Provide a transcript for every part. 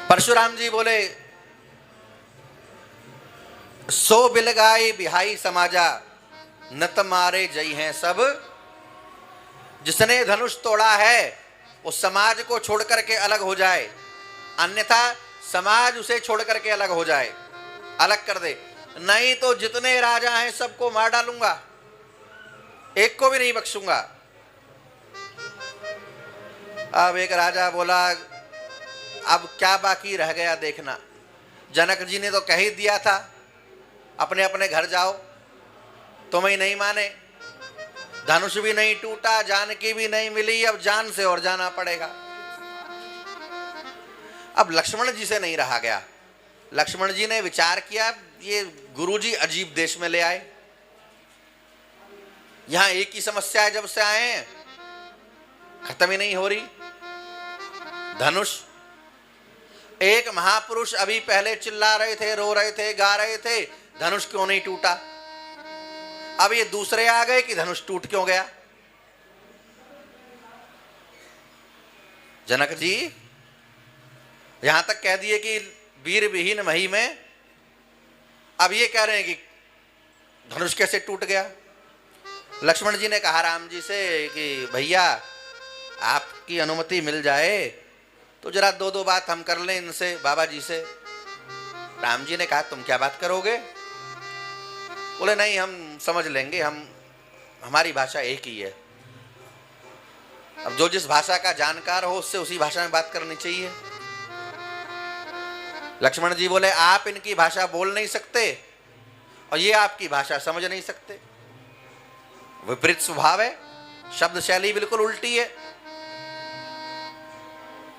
परशुराम जी बोले, सो बिलगाई बिहाई समाजा, नत मारे जई हैं सब। जिसने धनुष तोड़ा है वो समाज को छोड़ करके अलग हो जाए, अन्यथा समाज उसे छोड़ करके अलग हो जाए, अलग कर दे, नहीं तो जितने राजा हैं सबको मार डालूंगा, एक को भी नहीं बख्शूंगा। अब एक राजा बोला, अब क्या बाकी रह गया देखना। जनक जी ने तो कह ही दिया था, अपने अपने घर जाओ। तुम्हें नहीं माने, धनुष भी नहीं टूटा, जानकी भी नहीं मिली, अब जान से और जाना पड़ेगा। अब लक्ष्मण जी से नहीं रहा गया। लक्ष्मण जी ने विचार किया, ये गुरुजी अजीब देश में ले आए, यहां एक ही समस्या है, जब से आए हैं खत्म ही नहीं हो रही। धनुष, एक महापुरुष अभी पहले चिल्ला रहे थे, रो रहे थे, गा रहे थे, धनुष क्यों नहीं टूटा। अब ये दूसरे आ गए कि धनुष टूट क्यों गया। जनक जी यहां तक कह दिए कि वीर विहीन मही में, अब ये कह रहे हैं कि धनुष कैसे टूट गया। लक्ष्मण जी ने कहा राम जी से कि भैया आपकी अनुमति मिल जाए तो जरा दो दो बात हम कर लें इनसे, बाबा जी से। राम जी ने कहा, तुम क्या बात करोगे। बोले, नहीं हम समझ लेंगे, हमारी भाषा एक ही है। अब जो जिस भाषा का जानकार हो उससे उसी भाषा में बात करनी चाहिए। लक्ष्मण जी बोले, आप इनकी भाषा बोल नहीं सकते और ये आपकी भाषा समझ नहीं सकते, विपरीत स्वभाव है, शब्द शैली बिल्कुल उल्टी है।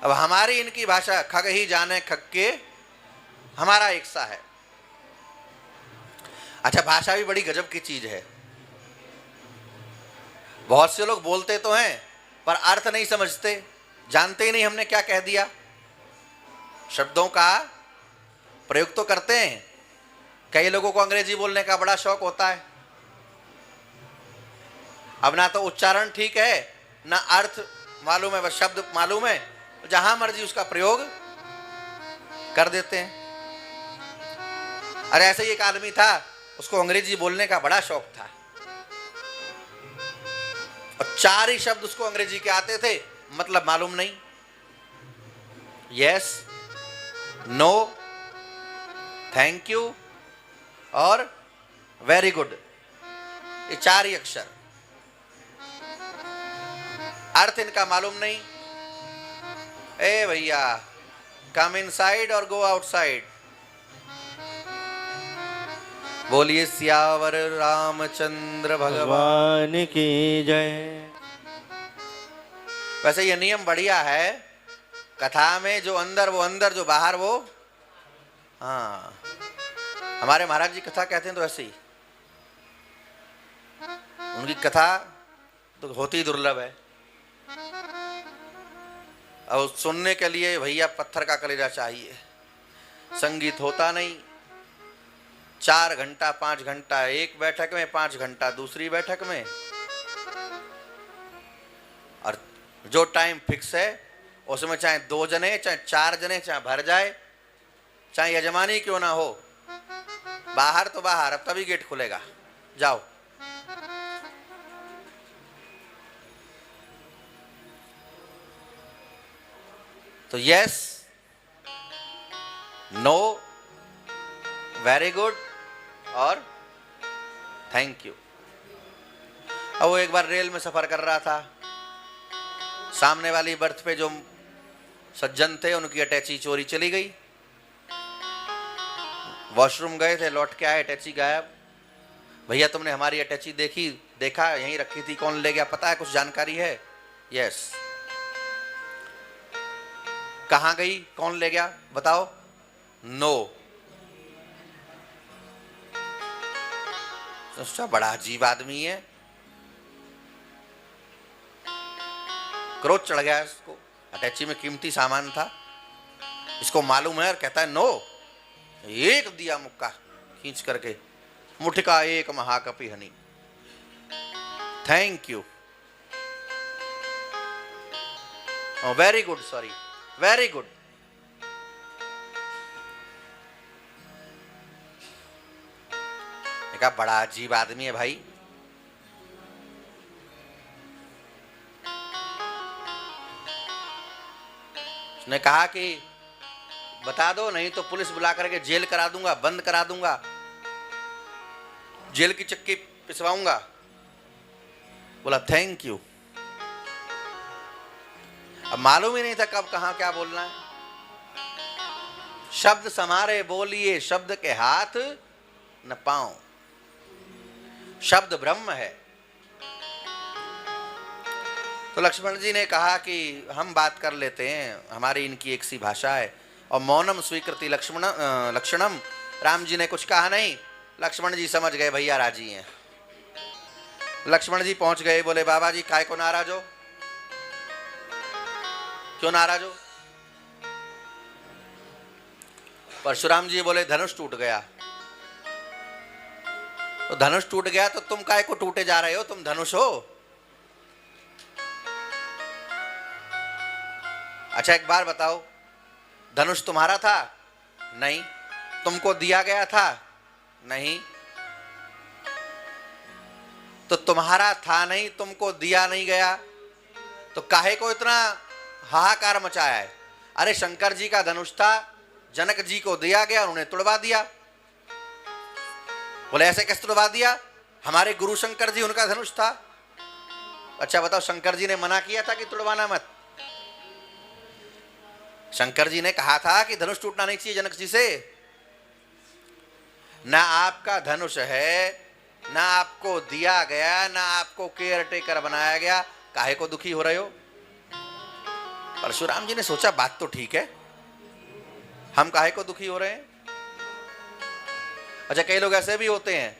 अब हमारी इनकी भाषा खग ही जाने खग के, हमारा एक सा है। अच्छा, भाषा भी बड़ी गजब की चीज है। बहुत से लोग बोलते तो हैं पर अर्थ नहीं समझते, जानते ही नहीं हमने क्या कह दिया। शब्दों का प्रयोग तो करते हैं। कई लोगों को अंग्रेजी बोलने का बड़ा शौक होता है। अब ना तो उच्चारण ठीक है, ना अर्थ मालूम है, बस शब्द मालूम है, जहां मर्जी उसका प्रयोग कर देते हैं। अरे ऐसे ही एक आदमी था, उसको अंग्रेजी बोलने का बड़ा शौक था और 4 ही शब्द उसको अंग्रेजी के आते थे, मतलब मालूम नहीं। यस, नो, थैंक यू और वेरी गुड, ये 4 ही अक्षर, अर्थ इनका मालूम नहीं। ए भैया, कम इनसाइड और गो आउटसाइड। बोलिए सियावर रामचंद्र भगवान की जय। वैसे ये नियम बढ़िया है, कथा में जो अंदर वो अंदर, जो बाहर वो। हाँ, हमारे महाराज जी कथा कहते हैं तो ऐसे ही, उनकी कथा तो होती दुर्लभ है। और सुनने के लिए भैया पत्थर का कलेजा चाहिए। संगीत होता नहीं, 4 घंटा 5 घंटा एक बैठक में, 5 घंटा दूसरी बैठक में, और जो टाइम फिक्स है उसमें चाहे 2 जने, चाहे 4 जने, चाहे भर जाए, चाहे यजमानी क्यों ना हो, बाहर तो बाहर, अब तभी गेट खुलेगा, जाओ। तो यस, नो, वेरी गुड और थैंक यू। अब वो एक बार रेल में सफर कर रहा था, सामने वाली बर्थ पे जो सज्जन थे उनकी अटैची चोरी चली गई। वॉशरूम गए थे, लौट के आए, अटैची गायब। भैया तुमने हमारी अटैची देखा, यहीं रखी थी, कौन ले गया, पता है, कुछ जानकारी है। यस, कहां गई, कौन ले गया, बताओ। नो। सोचा बड़ा अजीब आदमी है, क्रोध चढ़ गया इसको, अटैची में कीमती सामान था, इसको मालूम है और कहता है नो। एक दिया मुक्का खींच करके, मुठका एक महाकपि हनी। Thank you, very good, sorry, very good. कहा बड़ा अजीब आदमी है भाई। उसने कहा कि बता दो, नहीं तो पुलिस बुला करके जेल करा दूंगा, बंद करा दूंगा, जेल की चक्की पिसवाऊंगा। बोला थैंक यू। अब मालूम ही नहीं था कब कहां क्या बोलना है। शब्द समारे बोलिए, शब्द के हाथ न पांव, शब्द ब्रह्म है। तो लक्ष्मण जी ने कहा कि हम बात कर लेते हैं, हमारी इनकी एक सी भाषा है। और मौनम स्वीकृति लक्षणम, राम जी ने कुछ कहा नहीं। लक्ष्मण जी समझ गए भैया राजी हैं। लक्ष्मण जी पहुंच गए, बोले बाबा जी काय को नाराज हो, क्यों नाराज हो? परशुराम जी बोले धनुष टूट गया। तो धनुष टूट गया तो तुम काय को टूटे जा रहे हो, तुम धनुष हो। अच्छा एक बार बताओ, धनुष तुम्हारा था? नहीं। तुमको दिया गया था? नहीं। तो तुम्हारा था नहीं, तुमको दिया नहीं गया, तो काहे को इतना हाहाकार मचाया है? अरे शंकर जी का धनुष था, जनक जी को दिया गया, उन्होंने तुड़वा दिया। बोले ऐसे कैसे तुड़वा दिया? हमारे गुरु शंकर जी, उनका धनुष था। अच्छा बताओ, शंकर जी ने मना किया था कि तुड़वाना मत? शंकर जी ने कहा था कि धनुष टूटना नहीं चाहिए जनक जी से। ना आपका धनुष है, ना आपको दिया गया, ना आपको केयर टेकर बनाया गया, काहे को दुखी हो रहे हो? परशुराम जी ने सोचा बात तो ठीक है, हम काहे को दुखी हो रहे हैं? अच्छा कई लोग ऐसे भी होते हैं,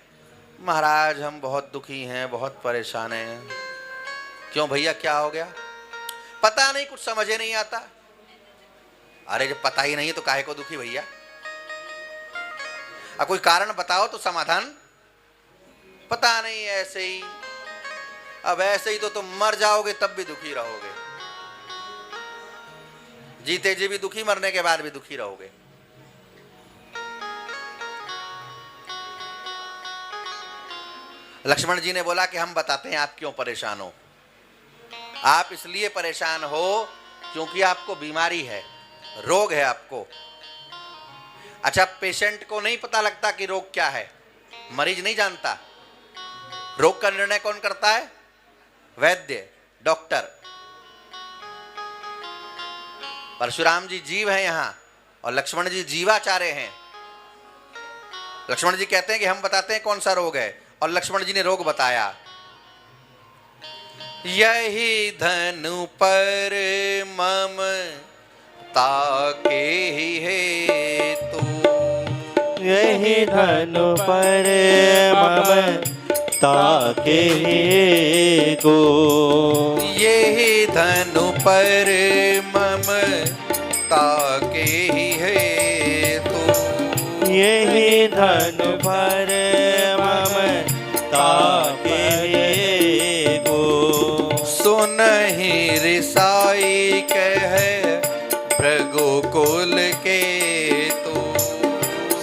महाराज हम बहुत दुखी हैं, बहुत परेशान हैं। क्यों भैया क्या हो गया? पता नहीं, कुछ समझ ही नहीं आता। अरे जब पता ही नहीं है तो काहे को दुखी भैया? अब कोई कारण बताओ तो समाधान। पता नहीं, ऐसे ही। अब ऐसे ही तो तुम मर जाओगे तब भी दुखी रहोगे, जीते जी भी दुखी, मरने के बाद भी दुखी रहोगे। लक्ष्मण जी ने बोला कि हम बताते हैं आप क्यों परेशान हो। आप इसलिए परेशान हो क्योंकि आपको बीमारी है, रोग है आपको। अच्छा पेशेंट को नहीं पता लगता कि रोग क्या है, मरीज नहीं जानता। रोग का निर्णय कौन करता है? वैद्य, डॉक्टर। परशुराम जी जीव हैं यहां और लक्ष्मण जी जीवाचार्य हैं। लक्ष्मण जी कहते हैं कि हम बताते हैं कौन सा रोग है, और लक्ष्मण जी ने रोग बताया। यही धनु पर ममता के हेतु, यही धनु पर ममता के हेतु, यही धनु पर ममता के हेतु, यही धनु पर ममता के हेतु, सुनहि रिसाई कह भृगुकुल के तू,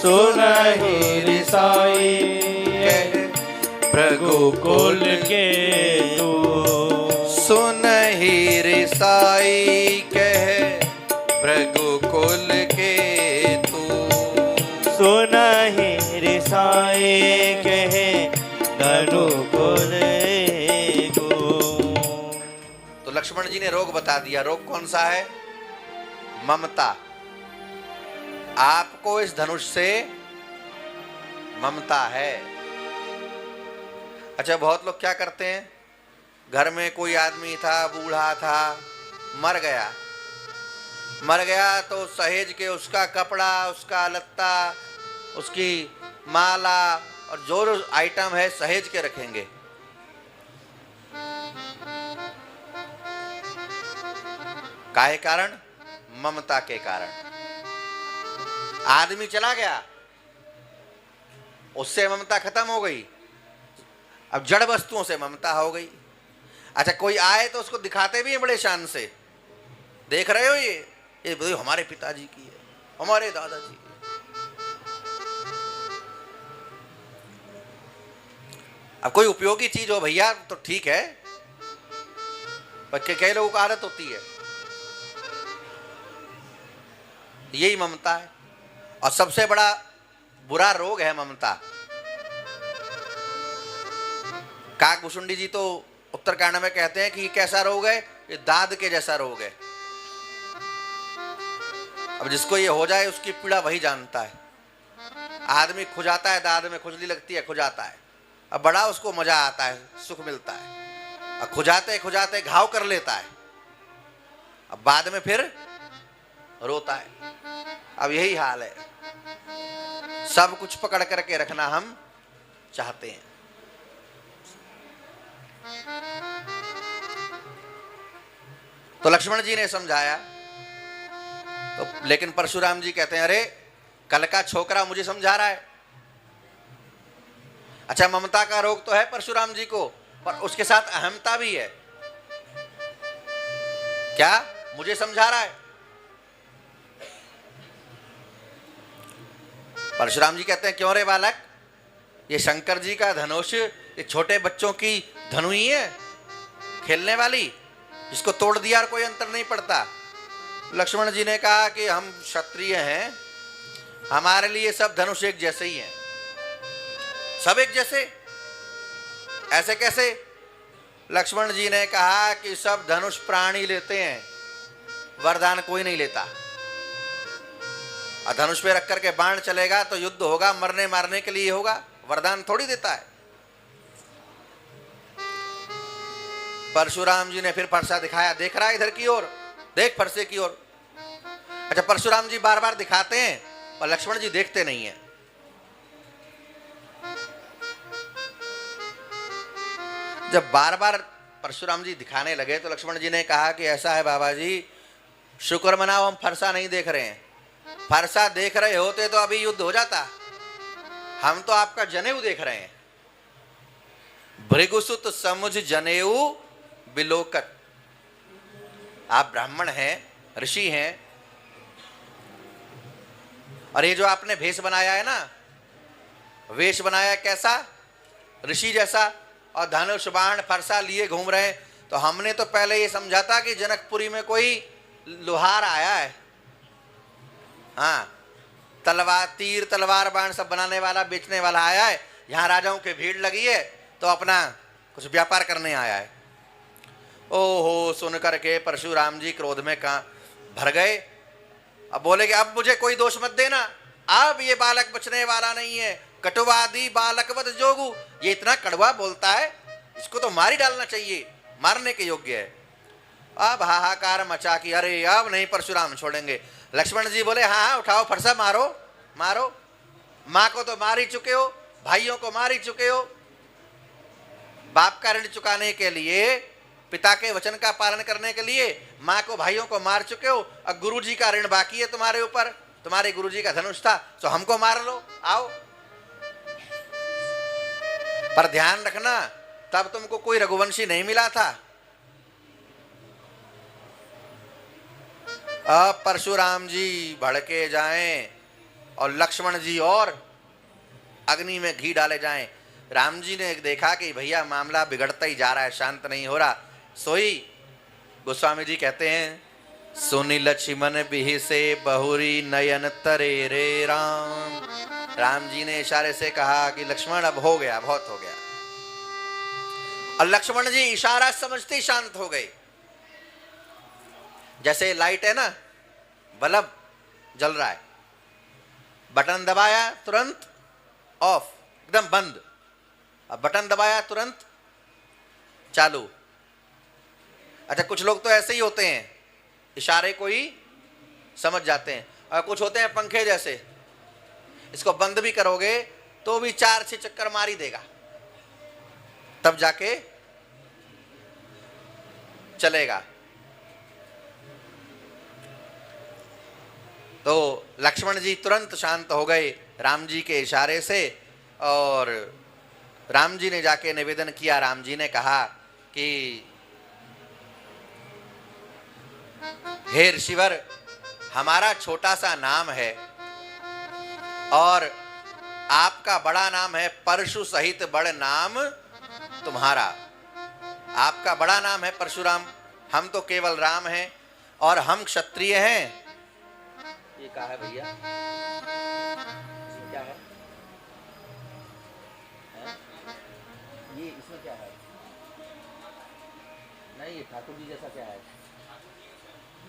सुनहि रिसाई कह भृगुकुल के तू, सुनहि रिसाई कह भृगुकुल के तू, सुनहि रिसाई कहे धनुकुल को। तो लक्ष्मण जी ने रोग बता दिया। रोग कौन सा है? ममता। आपको इस धनुष से ममता है। अच्छा बहुत लोग क्या करते हैं, घर में कोई आदमी था, बूढ़ा था, मर गया। मर गया तो सहेज के उसका कपड़ा, उसका लत्ता, उसकी माला और जो आइटम है सहेज के रखेंगे। काहे कारण? ममता के कारण। आदमी चला गया, उससे ममता खत्म हो गई, अब जड़ वस्तुओं से ममता हो गई। अच्छा, कोई आए तो उसको दिखाते भी हैं बड़े शान से, देख रहे हो ये बोले हमारे पिताजी की है, हमारे दादाजी की। अब कोई उपयोगी चीज हो भैया तो ठीक है, पर कई लोगों को आदत होती है, यही ममता है। और सबसे बड़ा बुरा रोग है ममता। काकभूषुंडी जी तो उत्तरकांड में कहते हैं कि ये कैसा रोग है, ये दाद के जैसा रोग है। अब जिसको ये हो जाए उसकी पीड़ा वही जानता है। आदमी खुजाता है, दाद में खुजली लगती है, खुजाता है, अब बड़ा उसको मजा आता है, सुख मिलता है। अब खुजाते खुजाते घाव कर लेता है, अब बाद में फिर रोता है। अब यही हाल है, सब कुछ पकड़ करके रखना हम चाहते हैं। तो लक्ष्मण जी ने समझाया, तो लेकिन परशुराम जी कहते हैं अरे कल का छोकरा मुझे समझा रहा है। अच्छा, ममता का रोग तो है परशुराम जी को, पर उसके साथ अहमता भी है। क्या मुझे समझा रहा है? परशुराम जी कहते हैं क्यों रे बालक, ये शंकर जी का धनुष ये छोटे बच्चों की धनु ही है, खेलने वाली, जिसको तोड़ दिया और कोई अंतर नहीं पड़ता। लक्ष्मण जी ने कहा कि हम क्षत्रिय हैं, हमारे लिए सब धनुष एक जैसे ही हैं, सब एक जैसे। ऐसे कैसे? लक्ष्मण जी ने कहा कि सब धनुष प्राणी लेते हैं, वरदान कोई नहीं लेता। और धनुष पे रख करके बाण चलेगा तो युद्ध होगा, मरने मारने के लिए होगा, वरदान थोड़ी देता है। परशुराम जी ने फिर फरसा दिखाया, देख रहा है इधर की ओर, देख फरसे की ओर। अच्छा, परशुराम जी बार बार दिखाते हैं और लक्ष्मण जी देखते नहीं है। जब बार बार परशुराम जी दिखाने लगे तो लक्ष्मण जी ने कहा कि ऐसा है बाबा जी, शुक्र मनाओ हम फरसा नहीं देख रहे हैं, फरसा देख रहे होते तो अभी युद्ध हो जाता। हम तो आपका जनेऊ देख रहे हैं। भृगुसुत समुझ जनेऊ बिलोकत। आप ब्राह्मण हैं, ऋषि हैं, और ये जो आपने भेष बनाया है ना, वेश बनाया कैसा, ऋषि जैसा, और धनुष बाण फरसा लिए घूम रहे हैं, तो हमने तो पहले ये समझा था कि जनकपुरी में कोई लोहार आया है, हाँ, तलवार तीर तलवार बाण सब बनाने वाला बेचने वाला आया है, यहाँ राजाओं की भीड़ लगी है तो अपना कुछ व्यापार करने आया है। ओहो, सुन करके परशुराम जी क्रोध में कहाँ भर गए। अब बोले कि अब मुझे कोई दोष मत देना, अब ये बालक बचने वाला नहीं है, कटुवादी बालकवत जोगु, ये इतना कड़वा बोलता है, इसको तो मार ही डालना चाहिए, मारने के योग्य है। अब हाहाकार मचा कि अरे अब नहीं परशुराम छोड़ेंगे। लक्ष्मण जी बोले हाँ हाँ उठाओ फरसा, मारो मारो, माँ को तो मार ही चुके हो, भाइयों को मार ही चुके हो, बाप का ऋण चुकाने के लिए, पिता के वचन का पालन करने के लिए माँ को भाइयों को मार चुके हो, अब गुरु जी का ऋण बाकी है तुम्हारे ऊपर, तुम्हारे गुरु जी का धनुष था तो हमको मार लो, आओ। पर ध्यान रखना तब तुमको कोई रघुवंशी नहीं मिला था। अब परशुराम जी भड़के जाएं और लक्ष्मण जी और अग्नि में घी डाले जाएं। राम जी ने देखा कि भैया मामला बिगड़ता ही जा रहा है, शांत नहीं हो रहा, सोई गोस्वामी जी कहते हैं सुनी लक्ष्मण बिहि से बहुरी नयन तरे रे राम। राम जी ने इशारे से कहा कि लक्ष्मण अब हो गया, बहुत हो गया। और लक्ष्मण जी इशारा समझते ही शांत हो गए। जैसे लाइट है ना, बल्ब जल रहा है, बटन दबाया तुरंत ऑफ, एकदम बंद, अब बटन दबाया तुरंत चालू। अच्छा, कुछ लोग तो ऐसे ही होते हैं, इशारे को ही समझ जाते हैं, और कुछ होते हैं पंखे जैसे, इसको बंद भी करोगे तो भी 4-6 चक्कर मार ही देगा, तब जाके चलेगा। तो लक्ष्मण जी तुरंत शांत हो गए राम जी के इशारे से, और राम जी ने जाके निवेदन किया। राम जी ने कहा कि हे ऋषिवर, हमारा छोटा सा नाम है और आपका बड़ा नाम है, परशु सहित बड़ नाम तुम्हारा। आपका बड़ा नाम है परशुराम, हम तो केवल राम हैं और हम क्षत्रिय हैं। ये क्या है भैया? क्या है? ये इसमें क्या है? नहीं, ये ठाकुर जी जैसा क्या है?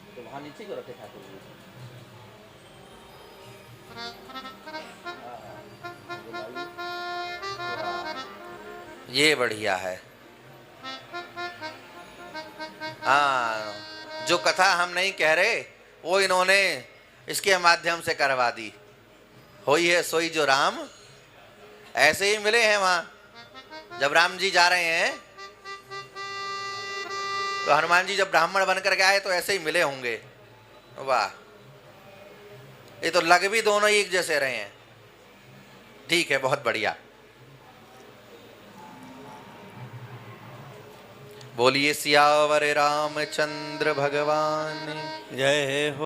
तो वहां नीचे क्यों रखे ठाकुर जी? ये बढ़िया है। हाँ, जो कथा हम नहीं कह रहे वो इन्होंने इसके माध्यम से करवा दी। होई है सोई जो राम, ऐसे ही मिले हैं वहां। जब राम जी जा रहे हैं तो हनुमान जी जब ब्राह्मण बनकर के आए तो ऐसे ही मिले होंगे। वाह, ये तो लग भी दोनों एक जैसे रहे हैं। ठीक है, बहुत बढ़िया। बोलिए सियावर रामचंद्र भगवान जय हो।